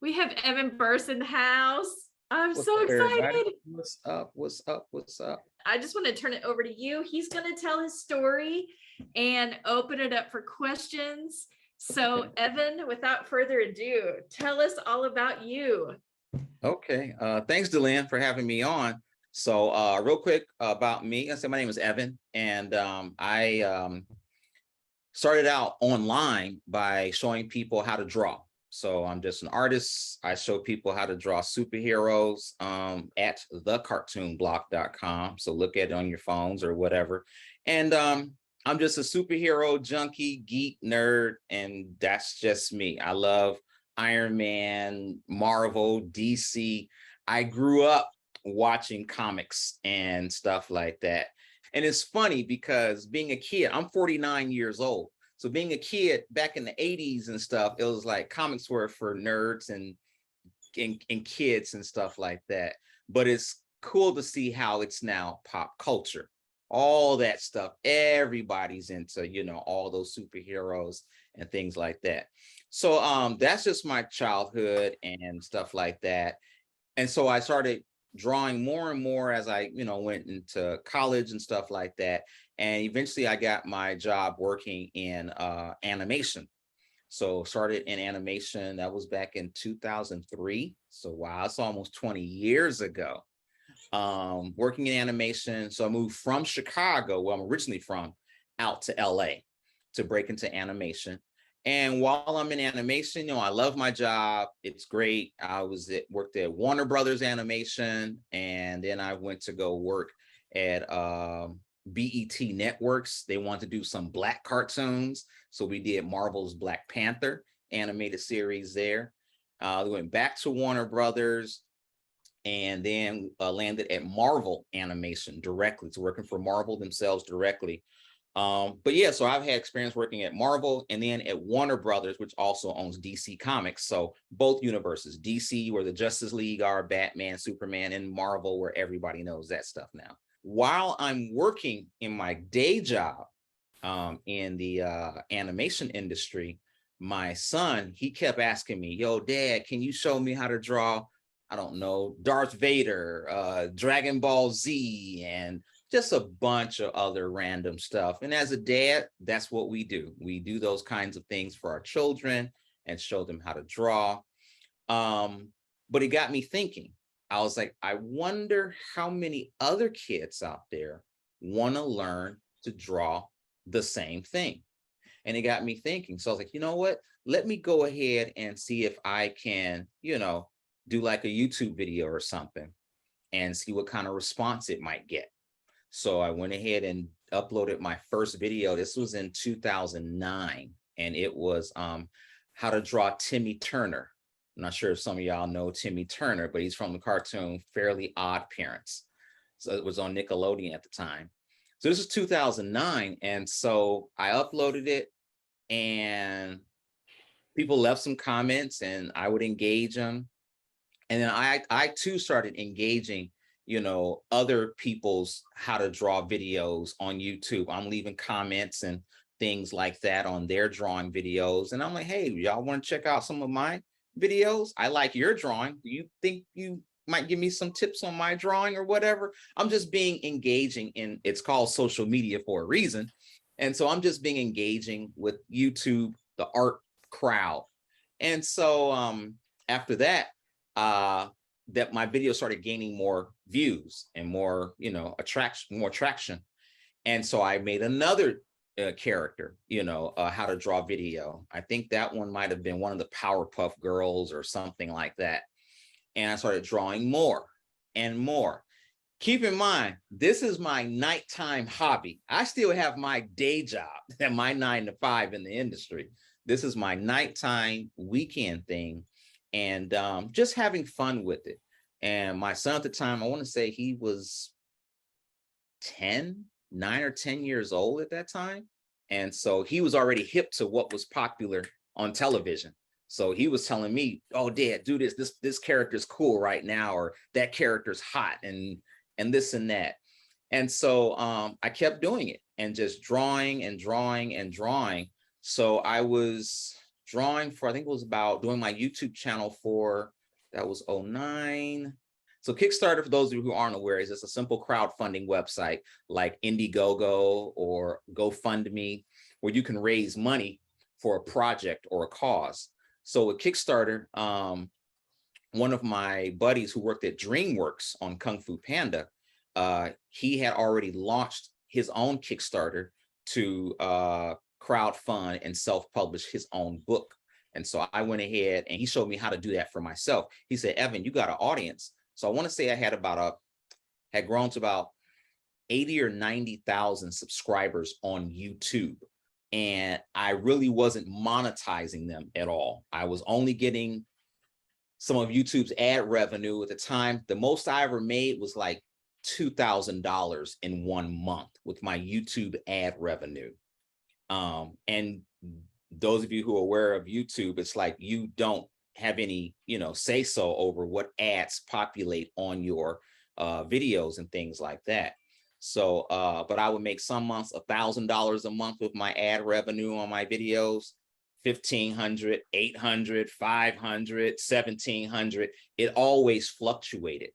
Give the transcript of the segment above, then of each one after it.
We have Evan Burse in the house. I'm What's so up, everybody? excited. What's up? What's up? What's up? I just want to turn it over to you. He's going to tell his story and open it up for questions. So, Okay. Evan, without further ado, tell us all about you. Okay. Thanks, Delenn, for having me on. So, real quick about me. I said my name is Evan, and I started out online by showing people how to draw. So I'm just an artist. I show people how to draw superheroes at thecartoonblock.com. So look at it on your phones or whatever. And I'm just a superhero junkie, geek, nerd, and that's just me. I love Iron Man, Marvel, DC. I grew up watching comics and stuff like that. And it's funny because being a kid, I'm 49 years old. So being a kid back in the 80s and stuff, it was like comics were for nerds and kids and stuff like that. But it's cool to see how it's now pop culture. All that stuff, everybody's into, all those superheroes and things like that. So that's just my childhood and stuff like that. And so I started drawing more and more as I, went into college and stuff like that. And eventually I got my job working in animation. So started in animation, that was back in 2003. So wow, it's almost 20 years ago. Working in animation. So I moved from Chicago, where I'm originally from, out to LA to break into animation. And while I'm in animation, I love my job. It's great. Worked at Warner Brothers Animation, and then I went to go work at BET Networks. They wanted to do some Black cartoons, so we did Marvel's Black Panther animated series there. We went back to Warner Brothers, and then landed at Marvel Animation directly, so working for Marvel themselves directly. But yeah, so I've had experience working at Marvel and then at Warner Brothers, which also owns DC Comics. So both universes, DC, where the Justice League are, Batman, Superman, and Marvel, where everybody knows that stuff now. While I'm working in my day job in the animation industry, my son, he kept asking me, yo, Dad, can you show me how to draw, I don't know, Darth Vader, Dragon Ball Z, and just a bunch of other random stuff. And as a dad, that's what we do. We do those kinds of things for our children and show them how to draw. But it got me thinking. I was like, I wonder how many other kids out there want to learn to draw the same thing. And it got me thinking. So I was like, you know what? Let me go ahead and see if I can, do like a YouTube video or something and see what kind of response it might get. So I went ahead and uploaded my first video. This was in 2009, and it was how to draw Timmy Turner. I'm not sure if some of y'all know Timmy Turner, but he's from the cartoon Fairly Odd Parents. So it was on Nickelodeon at the time. So this is 2009, and so I uploaded it, and people left some comments, and I would engage them. And then I too started engaging other people's how to draw videos on YouTube. I'm leaving comments and things like that on their drawing videos. And I'm like, hey, y'all want to check out some of my videos? I like your drawing. Do you think you might give me some tips on my drawing or whatever? I'm just being engaging in, it's called social media for a reason. And so I'm just being engaging with YouTube, the art crowd. And so after that, that my video started gaining more views and more, more traction. And so I made another character, how to draw video. I think that one might have been one of the Powerpuff Girls or something like that. And I started drawing more and more. Keep in mind, this is my nighttime hobby. I still have my day job and my 9 to 5 in the industry. This is my nighttime weekend thing, and just having fun with it. And my son at the time, I want to say he was 9 or 10 years old at that time. And so he was already hip to what was popular on television. So he was telling me, oh, Dad, do this character's cool right now, or that character's hot, and this and that. And so I kept doing it and just drawing and drawing and drawing. So I was drawing for, I think it was about doing my YouTube channel for, that was '09. So Kickstarter, for those of you who aren't aware, is just a simple crowdfunding website like Indiegogo or GoFundMe, where you can raise money for a project or a cause. So with Kickstarter, one of my buddies who worked at DreamWorks on Kung Fu Panda, he had already launched his own Kickstarter to crowdfund and self-publish his own book. And so I went ahead and he showed me how to do that for myself. He said, Evan, you got an audience. So I want to say I had had grown to about 80 or 90,000 subscribers on YouTube. And I really wasn't monetizing them at all. I was only getting some of YouTube's ad revenue at the time. The most I ever made was like $2,000 in 1 month with my YouTube ad revenue. And those of you who are aware of YouTube, it's like you don't have any, say so over what ads populate on your videos and things like that. So, but I would make some months $1,000 a month with my ad revenue on my videos, 1,500, 800, 500, 1,700. It always fluctuated,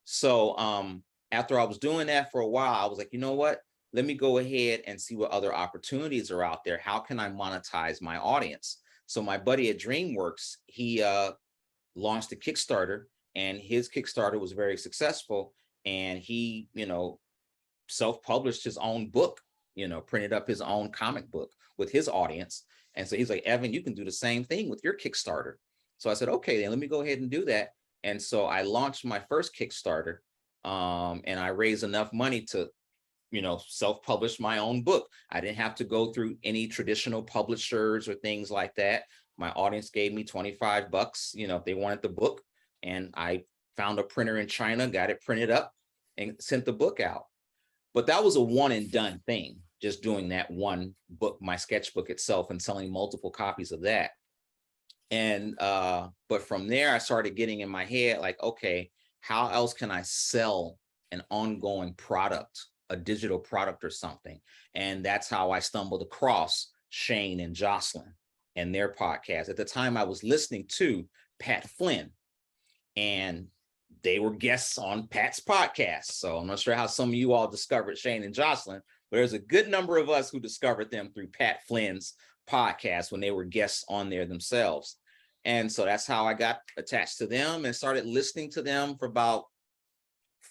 So after I was doing that for a while, I was like, you know what? Let me go ahead and see what other opportunities are out there. How can I monetize my audience? So my buddy at DreamWorks, he launched a Kickstarter, and his Kickstarter was very successful. And he, self-published his own book, printed up his own comic book with his audience. And so he's like, Evan, you can do the same thing with your Kickstarter. So I said, okay, then let me go ahead and do that. And so I launched my first Kickstarter, and I raised enough money to, self-publish my own book. I didn't have to go through any traditional publishers or things like that. My audience gave me $25, if they wanted the book. And I found a printer in China, got it printed up, and sent the book out. But that was a one and done thing, just doing that one book, my sketchbook itself, and selling multiple copies of that. And but from there, I started getting in my head like, okay, how else can I sell an ongoing product, a digital product or something? And that's how I stumbled across Shane and Jocelyn and their podcast. At the time, I was listening to Pat Flynn, and they were guests on Pat's podcast. So I'm not sure how some of you all discovered Shane and Jocelyn, but there's a good number of us who discovered them through Pat Flynn's podcast when they were guests on there themselves. And so that's how I got attached to them and started listening to them for about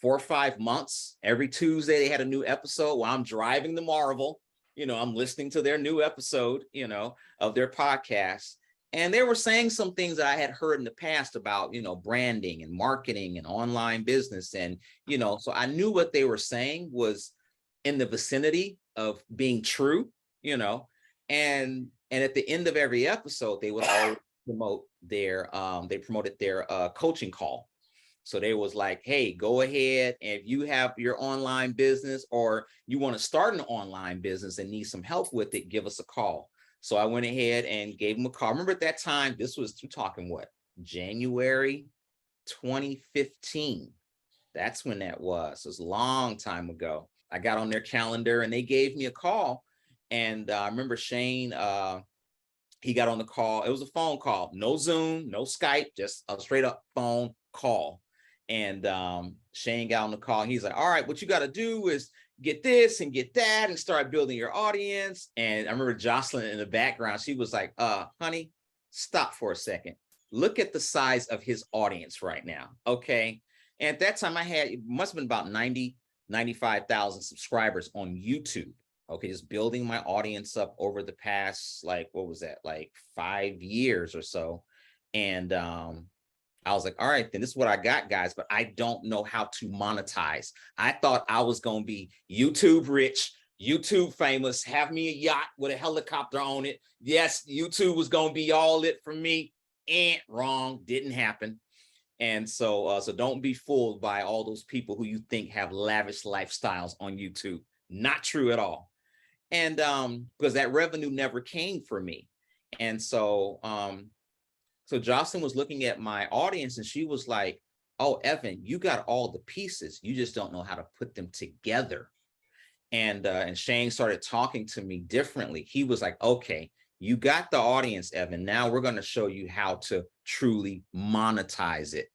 4 or 5 months. Every Tuesday, they had a new episode while I'm driving to Marvel. I'm listening to their new episode, of their podcast. And they were saying some things that I had heard in the past about, branding and marketing and online business. And, so I knew what they were saying was in the vicinity of being true, and at the end of every episode, they would always promote they promoted their coaching call. So they was like, hey, go ahead. And if you have your online business or you want to start an online business and need some help with it, give us a call. So I went ahead and gave him a call. Remember at that time, this was, you're talking what, January 2015. That's when that was. It was a long time ago. I got on their calendar and they gave me a call. And I remember Shane, he got on the call. It was a phone call, no Zoom, no Skype, just a straight up phone call. And Shane got on the call. He's like, all right, what you got to do is get this and get that and start building your audience. And I remember Jocelyn in the background, she was like, honey, stop for a second. Look at the size of his audience right now. Okay. And at that time it must have been about 95,000 subscribers on YouTube. Okay. Just building my audience up over the past, like 5 years or so. And I was like, all right, then this is what I got, guys, but I don't know how to monetize. I thought I was going to be YouTube rich, YouTube famous, have me a yacht with a helicopter on it. Yes, YouTube was going to be all it for me. Wrong, didn't happen. And so don't be fooled by all those people who you think have lavish lifestyles on YouTube. Not true at all. And because that revenue never came for me. And so Jocelyn was looking at my audience and she was like, oh, Evan, you got all the pieces. You just don't know how to put them together. And Shane started talking to me differently. He was like, okay, you got the audience, Evan. Now we're going to show you how to truly monetize it.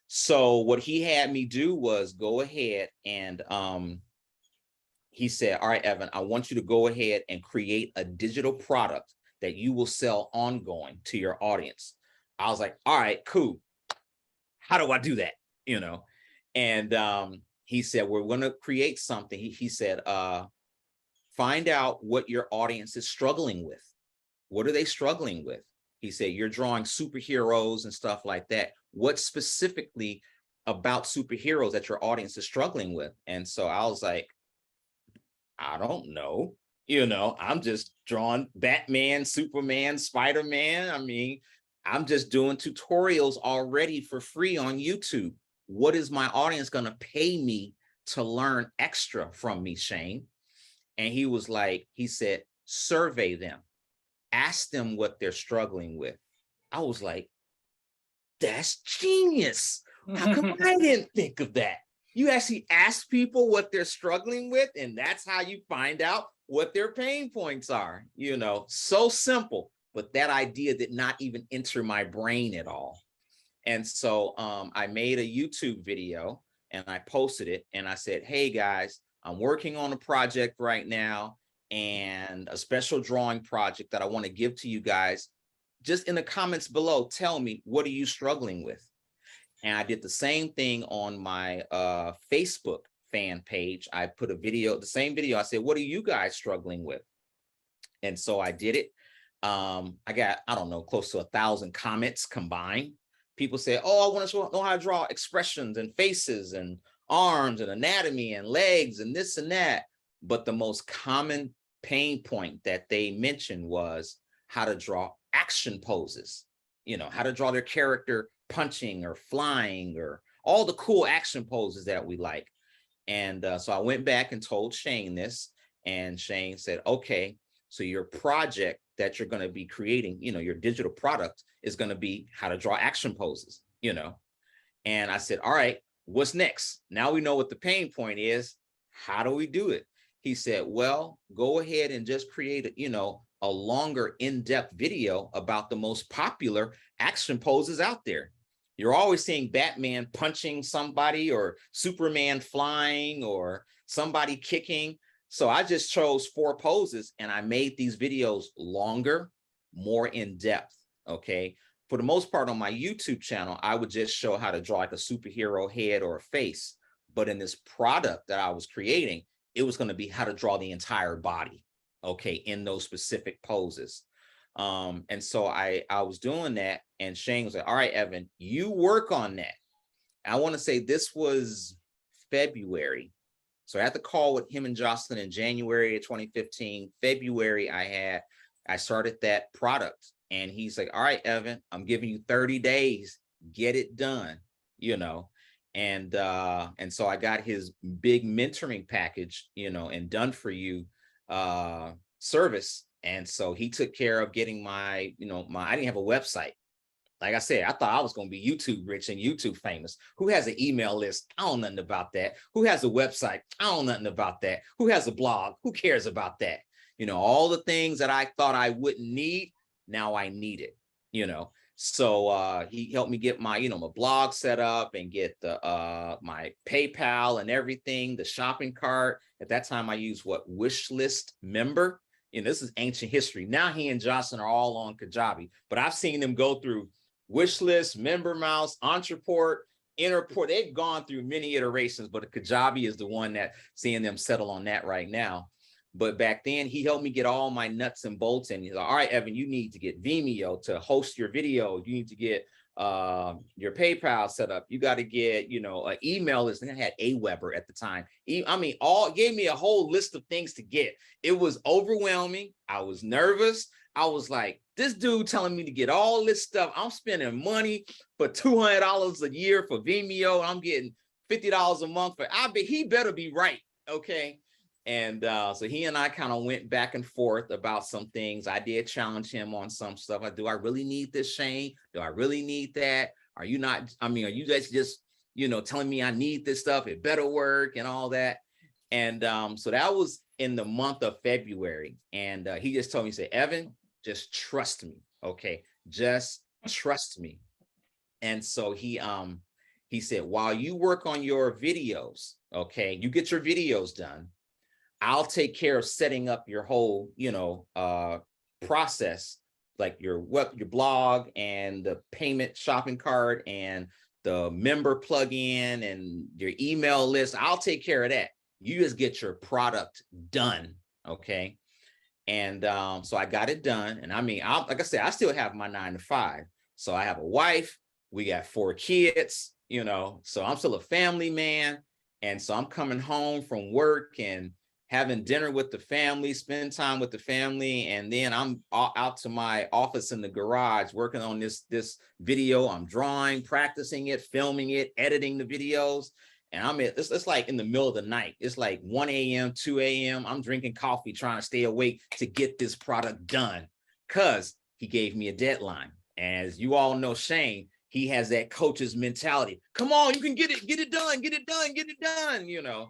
So what he had me do was go ahead and he said, all right, Evan, I want you to go ahead and create a digital product that you will sell ongoing to your audience. I was like, all right, cool. How do I do that? You know, and he said, we're going to create something. He said, find out what your audience is struggling with. What are they struggling with? He said, you're drawing superheroes and stuff like that. What specifically about superheroes that your audience is struggling with? And so I was like, I don't know. You know, I'm just drawing Batman, Superman, Spider-Man. I mean, I'm just doing tutorials already for free on YouTube. What is my audience going to pay me to learn extra from me, Shane? And he was like, he said, survey them. Ask them what they're struggling with. I was like, that's genius. How come I didn't think of that? You actually ask people what they're struggling with, and that's how you find out what their pain points are. You know, so simple, but that idea did not even enter my brain at all. And so I made a YouTube video and I posted it and I said, hey guys, I'm working on a project right now and a special drawing project that I want to give to you guys. Just in the comments below, tell me, what are you struggling with? And I did the same thing on my Facebook fan page. I put a video, the same video. I said, what are you guys struggling with? And so I did it. I got, I don't know, close to 1,000 comments combined. People say, oh, I want to know how to draw expressions and faces and arms and anatomy and legs and this and that. But the most common pain point that they mentioned was how to draw action poses, you know, how to draw their character punching or flying or all the cool action poses that we like. And so I went back and told Shane this, and Shane said, okay, so your project that you're going to be creating, you know, your digital product is going to be how to draw action poses, you know. And I said, all right, what's next? Now we know what the pain point is. How do we do it? He said, well, go ahead and just create, you know, a longer in-depth video about the most popular action poses out there. You're always seeing Batman punching somebody or Superman flying or somebody kicking. So I just chose 4 poses and I made these videos longer, more in depth. Okay. For the most part on my YouTube channel, I would just show how to draw like a superhero head or a face. But in this product that I was creating, it was going to be how to draw the entire body. Okay. In those specific poses. And so I was doing that, and Shane was like, all right, Evan, you work on that. I want to say this was February. So I had the call with him and Jocelyn in January of 2015. February, I started that product, and he's like, all right, Evan, I'm giving you 30 days, get it done, you know. And so I got his big mentoring package, you know, and done for you service. And so he took care of getting my, you know, I didn't have a website. Like I said, I thought I was going to be YouTube rich and YouTube famous. Who has an email list? I don't know nothing about that. Who has a website? I don't know nothing about that. Who has a blog? Who cares about that? You know, all the things that I thought I wouldn't need, now I need it, you know. So he helped me get my, you know, my blog set up and get the my PayPal and everything, the shopping cart. At that time, I used wish list member. You know, this is ancient history. Now he and Jocelyn are all on Kajabi, but I've seen them go through Wishlist, Member Mouse, Entreport, Interport. They've gone through many iterations, but Kajabi is the one that seeing them settle on that right now. But back then, he helped me get all my nuts and bolts. And he's like, all right, Evan, you need to get Vimeo to host your video. You need to get your PayPal set up. You got to get, you know, an email list. And I had Aweber at the time. I mean, gave me a whole list of things to get. It was overwhelming. I was nervous. I was like, this dude telling me to get all this stuff. I'm spending money for $200 a year for Vimeo. I'm getting $50 a month for, he better be right. Okay. And so he and I kind of went back and forth about some things. I did challenge him on some stuff. Do I really need this, Shane? Do I really need that? Are you not, I mean, are you guys just, you know, telling me I need this stuff? It better work and all that. And so that was in the month of February. And he just told me, he said, Evan, just trust me. Okay. Just trust me. And so he said, while you work on your videos, okay, you get your videos done, I'll take care of setting up your whole, process, like your blog and the payment shopping cart and the member plugin and your email list. I'll take care of that. You just get your product done. Okay. And so I got it done. And I mean, like I said, I still have my 9 to 5. So I have a wife, we got 4 kids, so I'm still a family man. And so I'm coming home from work and having dinner with the family, spend time with the family. And then I'm out to my office in the garage working on this video. I'm drawing, practicing it, filming it, editing the videos. And it's like in the middle of the night. It's like 1 a.m., 2 a.m. I'm drinking coffee, trying to stay awake to get this product done because he gave me a deadline. As you all know, Shane, he has that coach's mentality. Come on, you can get it done, get it done.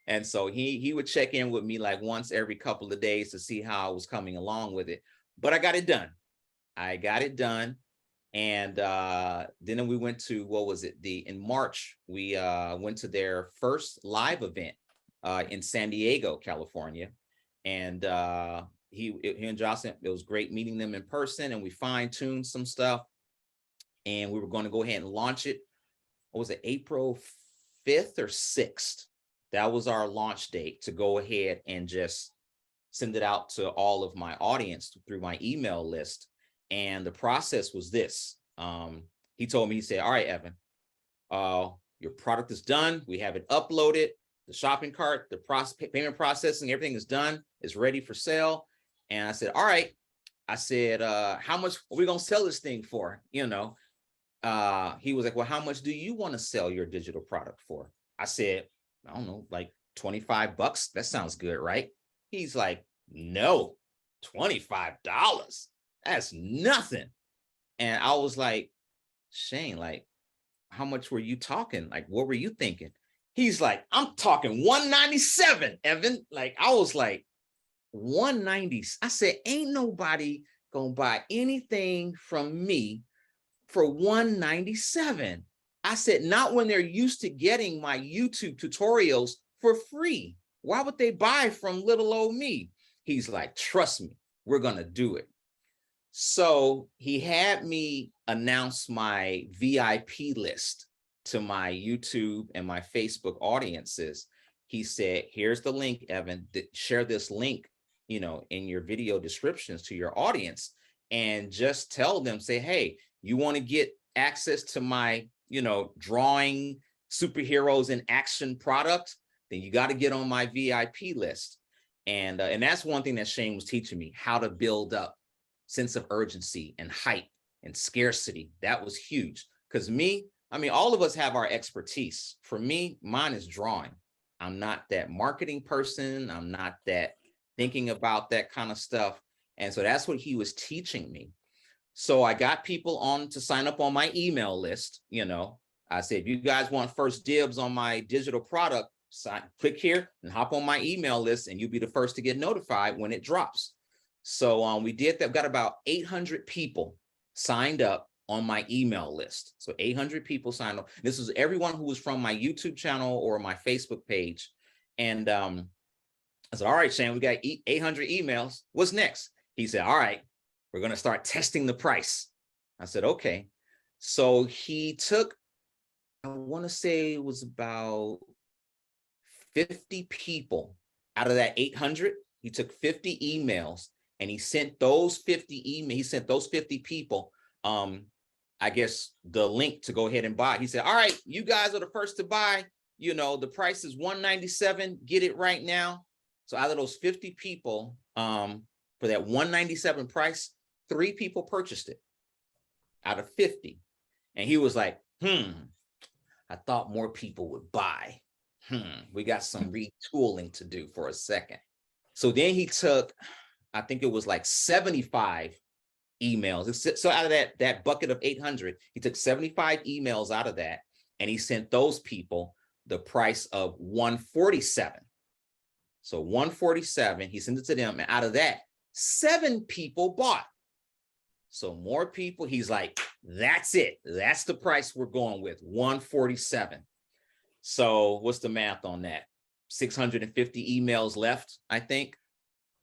And so he would check in with me like once every couple of days to see how I was coming along with it. But I got it done. And then we went to, in March, we went to their first live event in San Diego, California. And he and Jocelyn, it was great meeting them in person, and we fine-tuned some stuff. And we were going to go ahead and launch it. What was it, April 5th or 6th? That was our launch date, to go ahead and just send it out to all of my audience through my email list. And the process was this. He told me, he said, all right, Evan, your product is done. We have it uploaded. The shopping cart, the payment processing, everything is done. It's ready for sale. And I said, all right. I said, how much are we going to sell this thing for? He was like, well, how much do you want to sell your digital product for? I said, I don't know, like $25. That sounds good, right? He's like, no, $25. That's nothing. And I was like, Shane, like, how much were you talking? Like, what were you thinking? He's like, I'm talking $197, Evan. Like, I was like, 190. I said, ain't nobody gonna buy anything from me for $197. I said, not when they're used to getting my YouTube tutorials for free. Why would they buy from little old me? He's like, trust me, we're gonna do it. So he had me announce my VIP list to my YouTube and my Facebook audiences. He said, here's the link, Evan, share this link, in your video descriptions to your audience, and just tell them, say, hey, you want to get access to my, drawing superheroes in action product, then you got to get on my VIP list. And that's one thing that Shane was teaching me, how to build up sense of urgency and hype and scarcity. That was huge. Because all of us have our expertise. For me, mine is drawing. I'm not that marketing person. I'm not that thinking about that kind of stuff. And so that's what he was teaching me. So I got people on to sign up on my email list. I said, if you guys want first dibs on my digital product, click here and hop on my email list, and you'll be the first to get notified when it drops. So we did that. Got about 800 people signed up on my email list. So 800 people signed up. This was everyone who was from my YouTube channel or my Facebook page. And I said, all right, Shane, we got 800 emails. What's next? He said, all right, we're going to start testing the price. I said, okay. So he took, I want to say it was about 50 people out of that 800. He took 50 emails and he sent those 50 emails. He sent those 50 people, I guess, the link to go ahead and buy. He said, all right, you guys are the first to buy. The price is $197. Get it right now. So out of those 50 people, for that $197 price, 3 people purchased it out of 50. And he was like, I thought more people would buy. We got some retooling to do for a second. So then he took, I think it was like 75 emails. So out of that bucket of 800, he took 75 emails out of that, and he sent those people the price of $147. So $147, he sent it to them, and out of that, 7 people bought. So more people, he's like, that's it. That's the price we're going with, 147. So what's the math on that? 650 emails left, I think.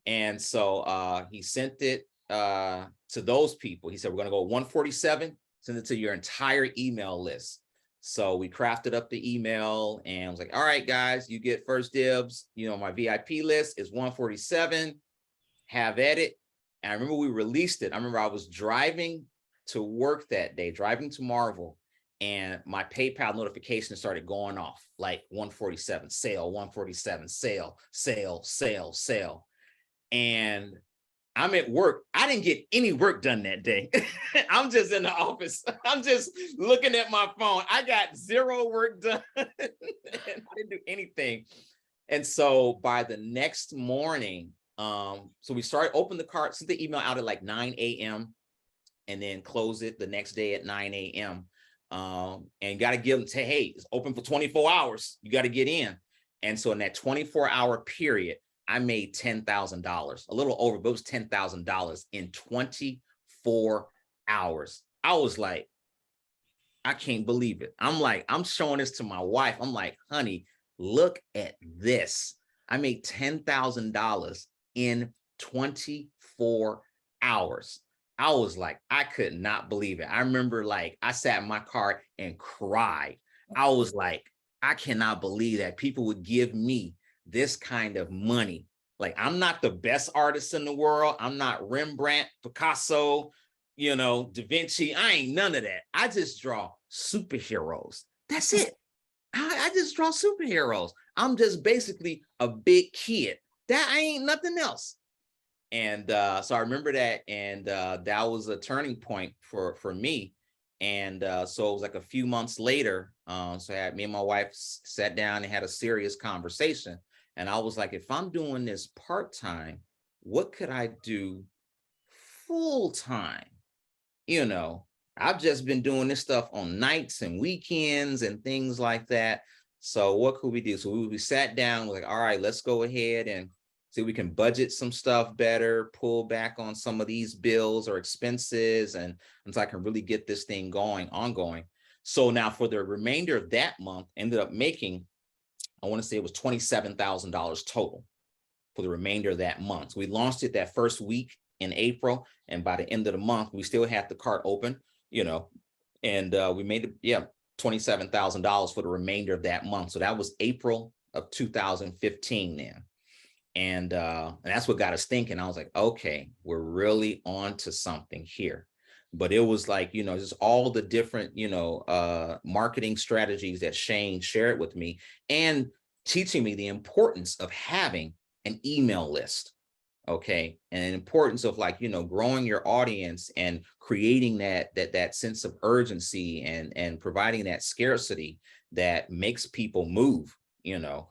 And so he sent it to those people. He said, we're going to go 147, send it to your entire email list. So we crafted up the email and I was like, all right, guys, you get first dibs. You know, my VIP list is 147, have at it. And I remember we released it. I remember I was driving to work that day, driving to Marvel, and my PayPal notification started going off like 147, sale, 147, sale, sale, sale, sale. And I'm at work. I didn't get any work done that day. I'm just in the office. I'm just looking at my phone. I got zero work done. And I didn't do anything. And so by the next morning, so we started, open the cart, sent the email out at like 9 a.m. and then close it the next day at 9 a.m. And got to give them, say, hey, it's open for 24 hours. You got to get in. And so in that 24-hour period, I made $10,000, a little over, but it was $10,000 in 24 hours. I was like, I can't believe it. I'm like, I'm showing this to my wife. I'm like, honey, look at this. I made $10,000 in 24 hours. I was like, I could not believe it. I remember like, I sat in my car and cried. I was like, I cannot believe that people would give me this kind of money. Like, I'm not the best artist in the world. I'm not Rembrandt, Picasso, you know, Da Vinci. I ain't none of that. I just draw superheroes. That's it. I just draw superheroes. I'm just basically a big kid. That I ain't nothing else. And so I remember that, and that was a turning point for me. And so it was like a few months later. So I had, me and my wife sat down and had a serious conversation. And I was like, if I'm doing this part-time, what could I do full-time? You know, I've just been doing this stuff on nights and weekends and things like that. So what could we do? So we sat down, like, all right, let's go ahead and see if we can budget some stuff better, pull back on some of these bills or expenses, and so I can really get this thing going, ongoing. So now for the remainder of that month, ended up making, I want to say it was $27,000 total for the remainder of that month. So we launched it that first week in April, and by the end of the month, we still had the cart open, you know, and we made it, yeah, $27,000 for the remainder of that month. So that was April of 2015 then. And that's what got us thinking. I was like, okay, we're really on to something here. But it was like, you know, just all the different, you know, marketing strategies that Shane shared with me, and teaching me the importance of having an email list. Okay. And the importance of, like, you know, growing your audience and creating that sense of urgency and providing that scarcity that makes people move, you know,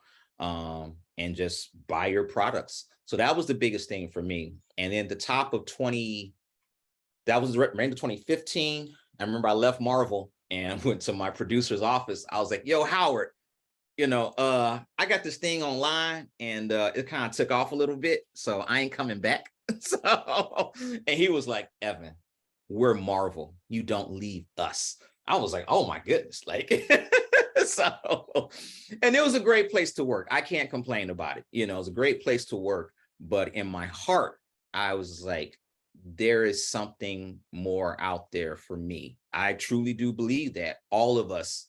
and just buy your products. So that was the biggest thing for me. And then the top of that was right into 2015. I remember I left Marvel and went to my producer's office. I was like, yo, Howard, you know, I got this thing online, and it kind of took off a little bit, so I ain't coming back. So, and he was like, Evan, we're Marvel. You don't leave us. I was like, oh my goodness. Like, so, and it was a great place to work. I can't complain about it. You know, it was a great place to work, but in my heart, I was like, there is something more out there for me. I truly do believe that all of us,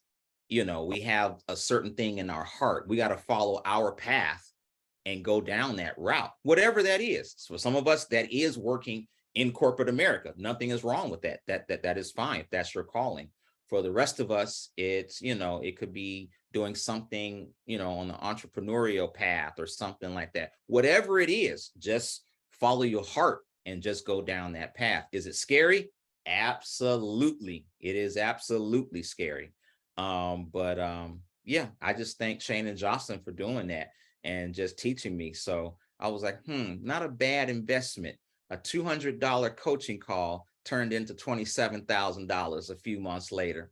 you know, we have a certain thing in our heart. We got to follow our path and go down that route, whatever that is. So for some of us, that is working in corporate America. Nothing is wrong with that. That is fine if that's your calling. For the rest of us, it's, you know, it could be doing something, you know, on the entrepreneurial path or something like that. Whatever it is, just follow your heart and just go down that path. Is it scary? Absolutely. It is absolutely scary. Yeah, I just thank Shane and Jocelyn for doing that and just teaching me. So I was like, not a bad investment. A $200 coaching call turned into $27,000 a few months later.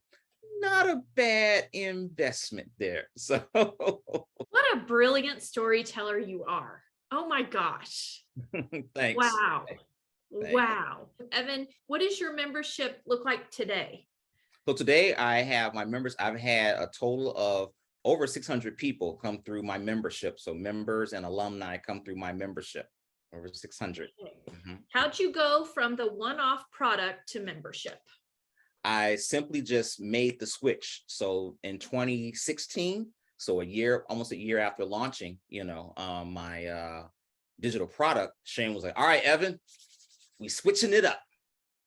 Not a bad investment there. So what a brilliant storyteller you are. Oh my gosh. Thanks. Wow. Wow. Evan, what does your membership look like today? So today I have my members, I've had a total of over 600 people come through my membership. So members and alumni come through my membership, over 600. Okay. How'd you go from the one-off product to membership? I simply just made the switch. So in 2016, so almost a year after launching, my digital product, Shane was like, all right, Evan, we switching it up.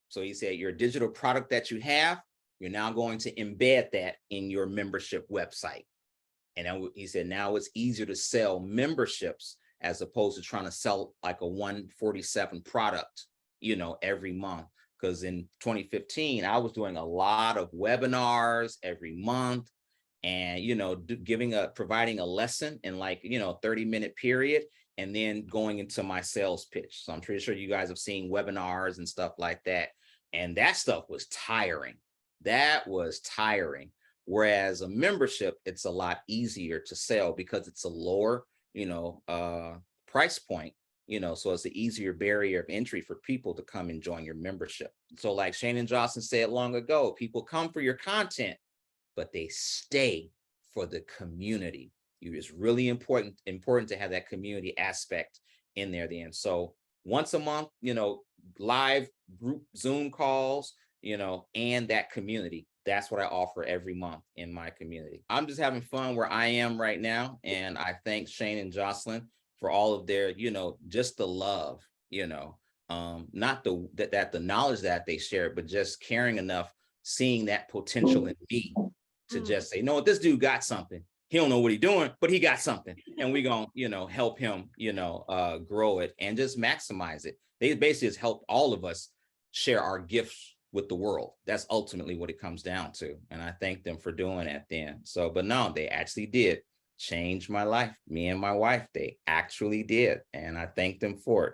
So he said, your digital product that you have, you're now going to embed that in your membership website. And then he said, now it's easier to sell memberships as opposed to trying to sell like a 147 product, every month. Because in 2015, I was doing a lot of webinars every month and, providing a lesson in like, 30-minute period and then going into my sales pitch. So I'm pretty sure you guys have seen webinars and stuff like that. And that stuff was tiring. That was tiring. Whereas a membership, it's a lot easier to sell because it's a lower, price point, so it's an easier barrier of entry for people to come and join your membership. So like Shane Jocelyn said long ago, people come for your content, but they stay for the community. It's really important to have that community aspect in there then. So once a month, live group Zoom calls, and that community. That's what I offer every month in my community. I'm just having fun where I am right now. And I thank Shane and Jocelyn for all of their, just the love, not the knowledge that they share, but just caring enough, seeing that potential in me to just say, you know what, this dude got something. He don't know what he's doing, but he got something. And we're going to, help him, grow it and just maximize it. They basically just help all of us share our gifts with the world. That's ultimately what it comes down to. And I thank them for doing that then. So, but no, they actually did change my life. Me and my wife, they actually did. And I thank them for it.